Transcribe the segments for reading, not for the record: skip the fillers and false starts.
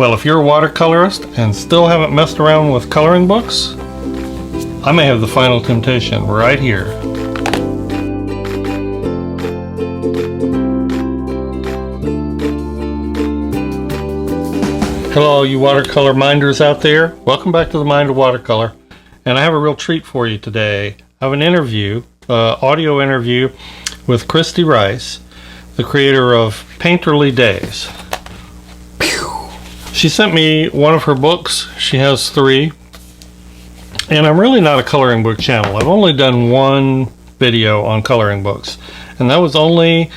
Well, if you're a watercolorist and still haven't messed around with coloring books, I may have the final temptation right here. Hello, all you watercolor minders out there. Welcome back to the Mind of Watercolor. And I have a real treat for you today. I have an interview, audio interview with Kristy Rice, the creator of Painterly Days. She sent me one of her books. She has 3. And I'm really not a coloring book channel. I've only done one video on coloring books. And that was only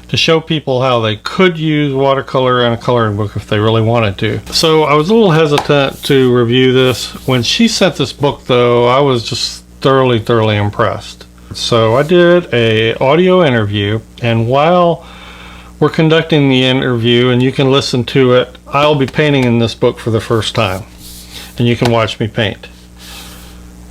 to show people how they could use watercolor in a coloring book if they really wanted to. So I was a little hesitant to review this. When she sent this book though, I was just thoroughly impressed. So I did a audio interview, and while we're conducting the interview, and you can listen to it, I'll be painting in this book for the first time, and you can watch me paint.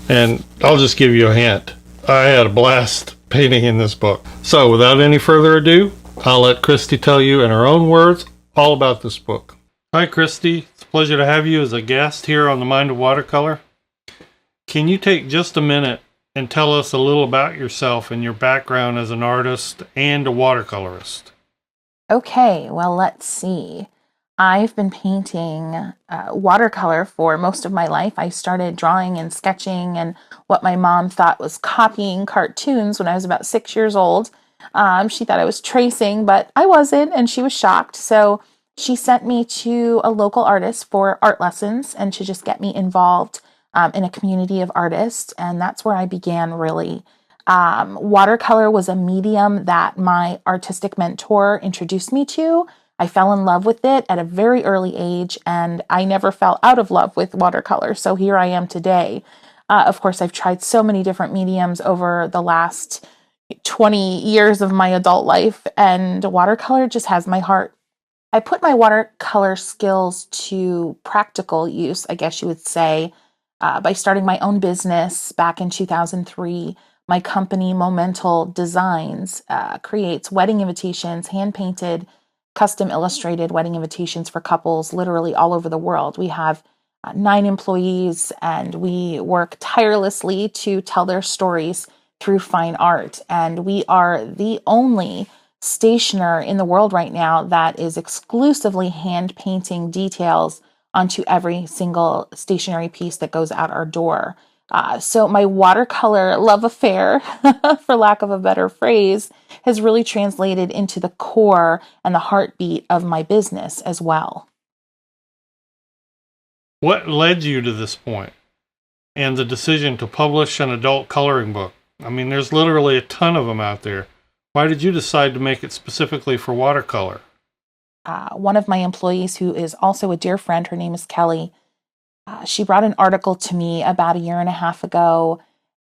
And I'll just give you a hint. I had a blast painting in this book. So without any further ado, I'll let Kristy tell you in her own words all about this book. Hi Kristy, it's a pleasure to have you as a guest here on the Mind of Watercolor. Can you take just a minute and tell us a little about yourself and your background as an artist and a watercolorist? Okay, well, let's see. I've been painting watercolor for most of my life. I started drawing and sketching and what my mom thought was copying cartoons when I was about 6 years old. She thought I was tracing, but I wasn't, and she was shocked. So she sent me to a local artist for art lessons and to just get me involved in a community of artists. And that's where I began, really. Watercolor was a medium that my artistic mentor introduced me to. I fell in love with it at a very early age, and I never fell out of love with watercolor. So here I am today. Of course, I've tried so many different mediums over the last 20 years of my adult life, and watercolor just has my heart. I put my watercolor skills to practical use, I guess you would say, by starting my own business back in 2003. My company, Momental Designs, creates wedding invitations, hand-painted, custom illustrated wedding invitations for couples literally all over the world. We have 9 employees, and we work tirelessly to tell their stories through fine art. And we are the only stationer in the world right now that is exclusively hand painting details onto every single stationery piece that goes out our door. So my watercolor love affair, for lack of a better phrase, has really translated into the core and the heartbeat of my business as well. What led you to this point and the decision to publish an adult coloring book? I mean, there's literally a ton of them out there. Why did you decide to make it specifically for watercolor? One of my employees, who is also a dear friend, her name is Kelly, she brought an article to me about 1.5 years ago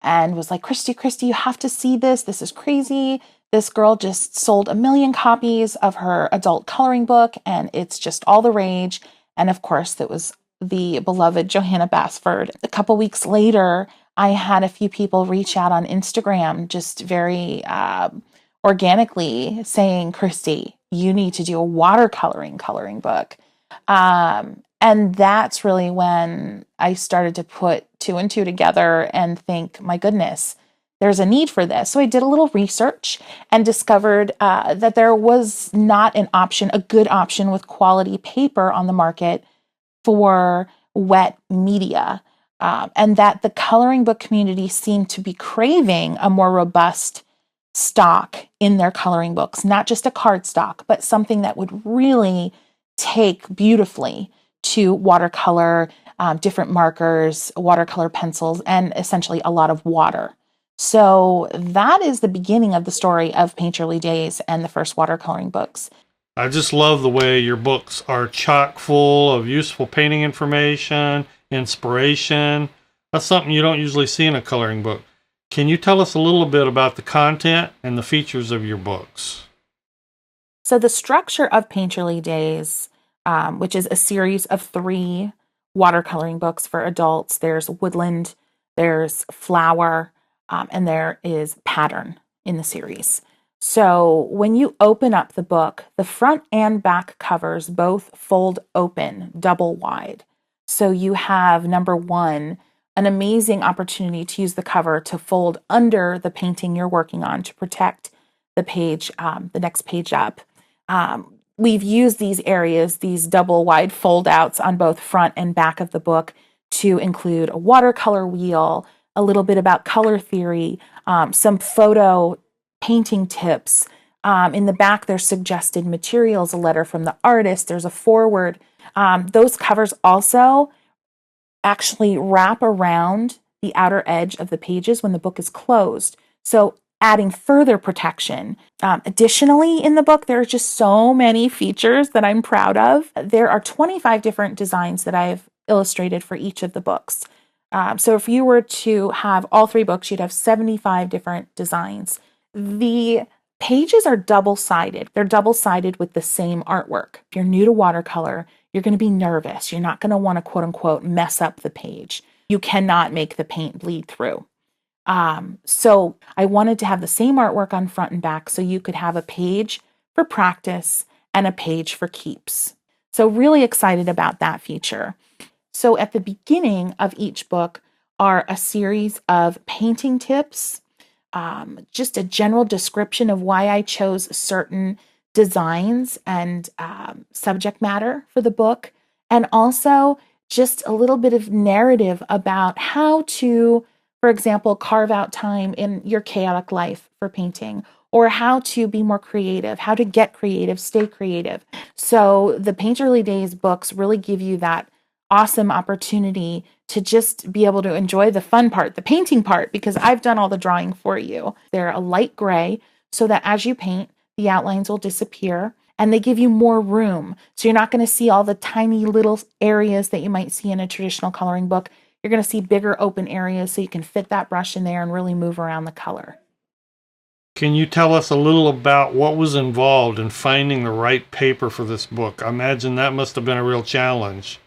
and was like, Kristy, you have to see this. This is crazy. This girl just sold 1 million copies of her adult coloring book, and it's just all the rage. And of course, it was the beloved Johanna Basford. A couple weeks later, I had a few people reach out on Instagram, just very organically saying, Kristy, you need to do a watercoloring coloring book. And that's really when I started to put 2 and 2 together and think, my goodness, there's a need for this. So I did a little research and discovered that there was not an option, a good option with quality paper on the market for wet media. And that the coloring book community seemed to be craving a more robust stock in their coloring books, not just a card stock, but something that would really take beautifully to watercolor, different markers, watercolor pencils, and essentially a lot of water. So that is the beginning of the story of Painterly Days and the first watercoloring books. I just love the way your books are chock full of useful painting information, inspiration. That's something you don't usually see in a coloring book. Can you tell us a little bit about the content and the features of your books? So the structure of Painterly Days, which is a series of 3 watercoloring books for adults. There's woodland, there's flower, and there is pattern in the series. So when you open up the book, the front and back covers both fold open double wide. So you have, number one, an amazing opportunity to use the cover to fold under the painting you're working on to protect the page, the next page up. We've used these areas, these double wide fold outs on both front and back of the book to include a watercolor wheel, a little bit about color theory, some photo painting tips. In the back, there's suggested materials, a letter from the artist, there's a foreword. Those covers also actually wrap around the outer edge of the pages when the book is closed. So adding further protection. Additionally, in the book, there are just so many features that I'm proud of. There are 25 different designs that I've illustrated for each of the books. So if you were to have all 3 books, you'd have 75 different designs. The pages are double-sided. They're double-sided with the same artwork. If you're new to watercolor, you're going to be nervous. You're not going to want to, quote unquote, mess up the page. You cannot make the paint bleed through. So I wanted to have the same artwork on front and back so you could have a page for practice and a page for keeps. So really excited about that feature. So at the beginning of each book are a series of painting tips, just a general description of why I chose certain designs and subject matter for the book, and also just a little bit of narrative about how to, for example, carve out time in your chaotic life for painting, or how to be more creative, how to get creative, stay creative. So the Painterly Days books really give you that awesome opportunity to just be able to enjoy the fun part, the painting part, because I've done all the drawing for you. They're a light gray so that as you paint, the outlines will disappear and they give you more room. So you're not going to see all the tiny little areas that you might see in a traditional coloring book. You're going to see bigger open areas so you can fit that brush in there and really move around the color. Can you tell us a little about what was involved in finding the right paper for this book? I imagine that must have been a real challenge.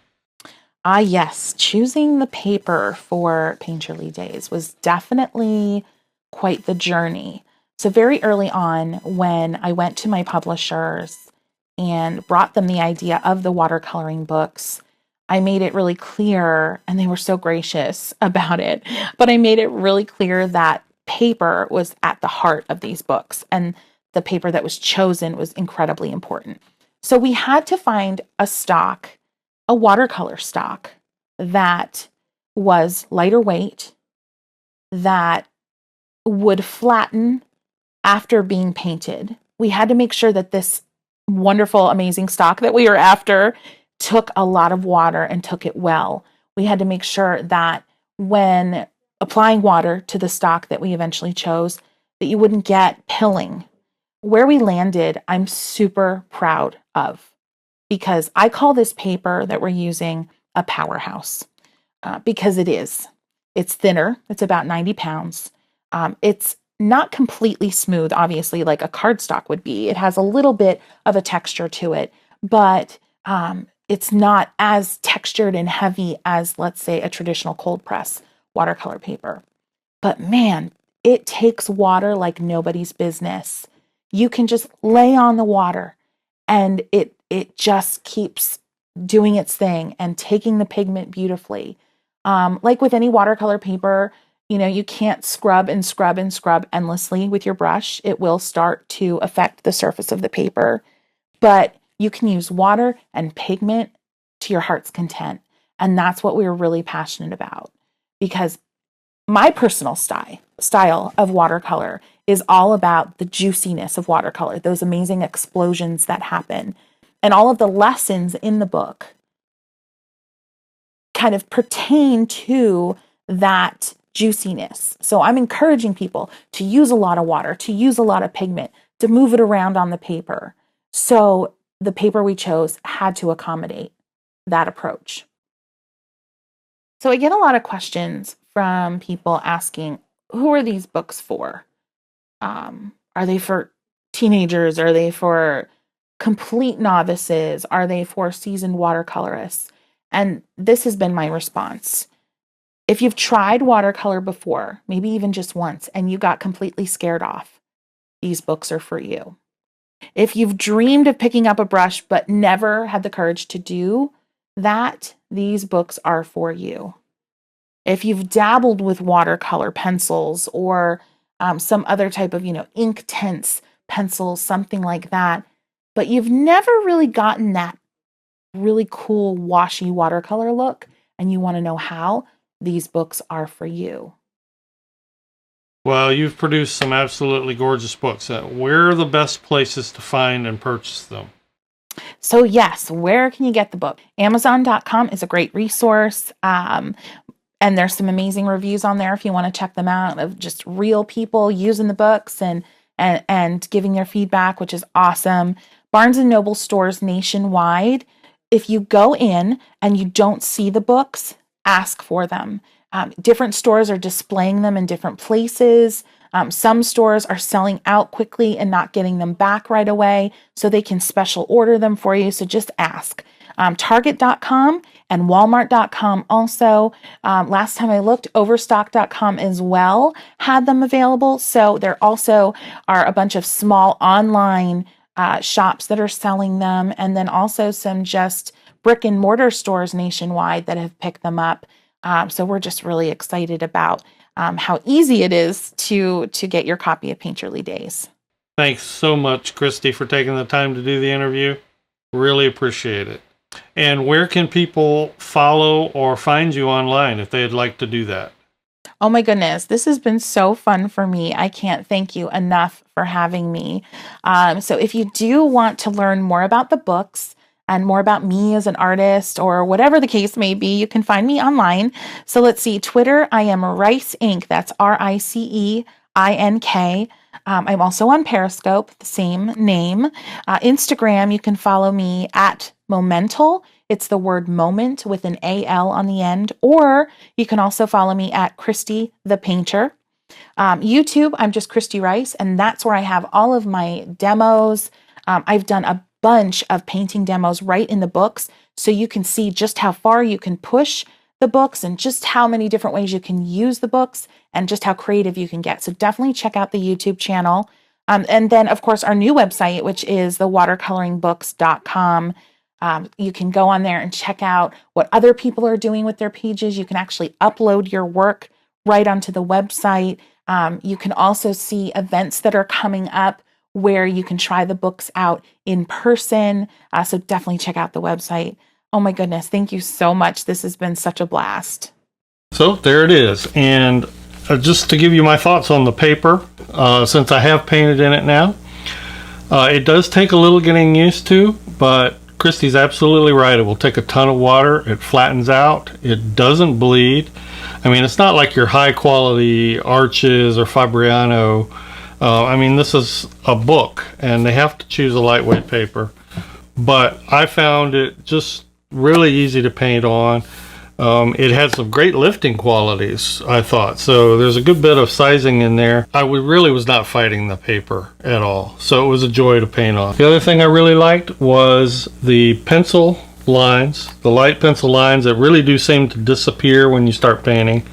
Yes, choosing the paper for Painterly Days was definitely quite the journey. So very early on, when I went to my publishers and brought them the idea of the watercoloring books, I made it really clear, and they were so gracious about it, but I made it really clear that paper was at the heart of these books, and the paper that was chosen was incredibly important. So we had to find a watercolor stock that was lighter weight, that would flatten after being painted. We had to make sure that this wonderful, amazing stock that we were after took a lot of water and took it well. We had to make sure that when applying water to the stock that we eventually chose, that you wouldn't get pilling. Where we landed, I'm super proud of, because I call this paper that we're using a powerhouse, because it is. It's thinner. It's about 90 pounds. It's not completely smooth, obviously, like a cardstock would be. It has a little bit of a texture to it, but it's not as textured and heavy as, let's say, a traditional cold press watercolor paper. But man, it takes water like nobody's business. You can just lay on the water and it just keeps doing its thing and taking the pigment beautifully. Like with any watercolor paper, you can't scrub and scrub and scrub endlessly with your brush. It will start to affect the surface of the paper, but you can use water and pigment to your heart's content. And that's what we were really passionate about, because my personal style of watercolor is all about the juiciness of watercolor, those amazing explosions that happen. And all of the lessons in the book kind of pertain to that juiciness. So I'm encouraging people to use a lot of water, to use a lot of pigment, to move it around on the paper. So the paper we chose had to accommodate that approach. So I get a lot of questions from people asking, who are these books for? Are they for teenagers? Are they for complete novices? Are they for seasoned watercolorists? And this has been my response. If you've tried watercolor before, maybe even just once, and you got completely scared off, these books are for you. If you've dreamed of picking up a brush but never had the courage to do that, these books are for you. If you've dabbled with watercolor pencils or some other type of, ink tints pencils, something like that, but you've never really gotten that really cool washy watercolor look and you want to know how, these books are for you. Well, you've produced some absolutely gorgeous books. Where are the best places to find and purchase them? So yes, where can you get the book? Amazon.com is a great resource. And there's some amazing reviews on there if you want to check them out, of just real people using the books and giving their feedback, which is awesome. Barnes and Noble stores nationwide. If you go in and you don't see the books, ask for them. Different stores are displaying them in different places. Some stores are selling out quickly and not getting them back right away, so they can special order them for you. So just ask. Target.com and Walmart.com also. Last time I looked, Overstock.com as well had them available. So there also are a bunch of small online shops that are selling them, and then also some just brick and mortar stores nationwide that have picked them up. So we're just really excited about how easy it is to get your copy of Painterly Days. Thanks so much, Kristy, for taking the time to do the interview. Really appreciate it. And where can people follow or find you online if they'd like to do that? Oh my goodness, this has been so fun for me. I can't thank you enough for having me. So if you do want to learn more about the books and more about me as an artist or whatever the case may be, you can find me online. So let's see, Twitter, I am Rice Ink. That's RICEINK. I'm also on Periscope, the same name. Instagram, you can follow me at Momental. It's the word moment with an AL on the end. Or you can also follow me at Christy the Painter. YouTube, I'm just Kristy Rice, and that's where I have all of my demos. I've done a bunch of painting demos right in the books, so you can see just how far you can push the books and just how many different ways you can use the books and just how creative you can get. So definitely check out the YouTube channel. And then, of course, our new website, which is the watercoloringbooks.com. You can go on there and check out what other people are doing with their pages. You can actually upload your work right onto the website. You can also see events that are coming up where you can try the books out in person. So definitely check out the website. Oh my goodness, thank you so much. This has been such a blast. So there it is. And just to give you my thoughts on the paper, since I have painted in it now, it does take a little getting used to, but Kristy's absolutely right. It will take a ton of water. It flattens out. It doesn't bleed. I mean, it's not like your high quality Arches or Fabriano. I mean, this is a book and they have to choose a lightweight paper, but I found it just really easy to paint on. It had some great lifting qualities, I thought. So there's a good bit of sizing in there. I really was not fighting the paper at all. So it was a joy to paint on. The other thing I really liked was the pencil lines, the light pencil lines that really do seem to disappear when you start painting.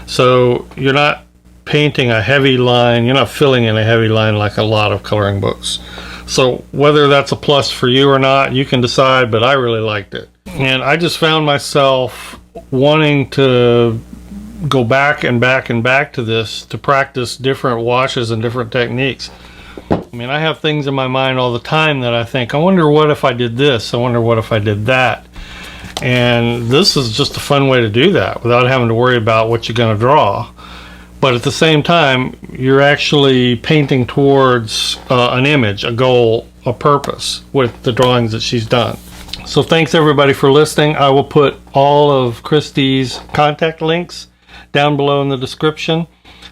So you're not painting a heavy line, you're not filling in a heavy line like a lot of coloring books. So whether that's a plus for you or not, you can decide, but I really liked it. And I just found myself wanting to go back and back and back to this to practice different washes and different techniques. I mean, I have things in my mind all the time that I think, I wonder what if I did this, I wonder what if I did that. And this is just a fun way to do that without having to worry about what you're going to draw. But at the same time, you're actually painting towards an image, a goal, a purpose with the drawings that she's done. So thanks everybody for listening. I will put all of Kristy's contact links down below in the description.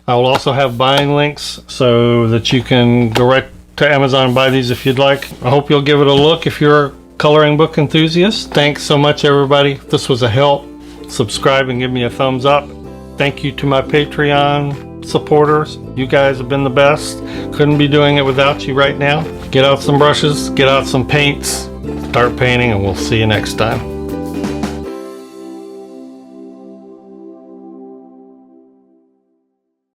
I will also have buying links so that you can go right to Amazon and buy these if you'd like. I hope you'll give it a look if you're a coloring book enthusiast. Thanks so much everybody. If this was a help, subscribe and give me a thumbs up. Thank you to my Patreon supporters. You guys have been the best. Couldn't be doing it without you right now. Get out some brushes, get out some paints, start painting, and we'll see you next time.